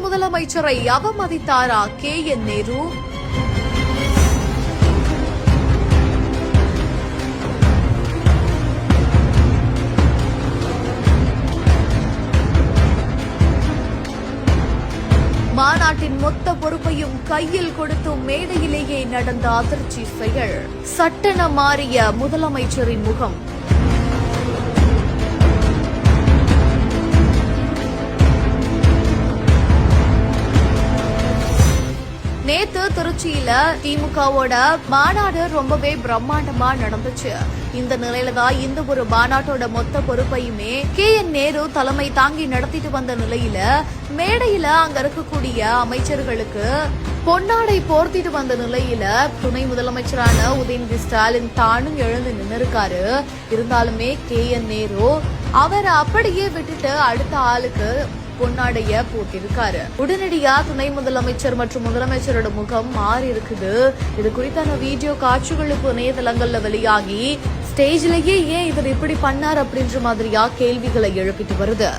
முதலமைச்சரை அவமதித்தாரா KN நேரு? மாநாட்டின் மொத்த பொறுப்பையும் கையில் கொடுத்தும் மேடையிலேயே நடந்த அதிர்ச்சி செயல். சட்டென மாறிய முதலமைச்சரின் முகம். நேத்து திருச்சியில திமுகவோட மாநாடு ரொம்பவே பிரம்மாண்டமா நடந்துச்சு. இந்த நிலையில தான் இந்த ஒரு மாநாட்டோட மொத்த பொறுப்பையுமே KN நேரு தலைமை தாங்கி நடத்திட்டு வந்த நிலையில மேடையில அங்க இருக்கக்கூடிய அமைச்சர்களுக்கு பொன்னாடை போர்த்திட்டு வந்த நிலையில துணை முதலமைச்சரான உதயநிதி ஸ்டாலின் தானும் எழுந்து நின்னுருக்காரு. இருந்தாலுமே KN நேரு அவரை அப்படியே விட்டுட்டு அடுத்த ஆளுக்கு பொன்னாடைய போட்டிருக்காரு. உடனடியா துணை முதலமைச்சர் மற்றும் முதலமைச்சரோட முகம் மாறி இருக்குது. இது குறித்தான வீடியோ காட்சிகள் இப்போ இணையதளங்கள்ல வெளியாகி ஸ்டேஜ்லயே ஏன் இவர் இப்படி பண்ணார் அப்படின்ற மாதிரியா கேள்விகளை எழுப்பிட்டு வருது.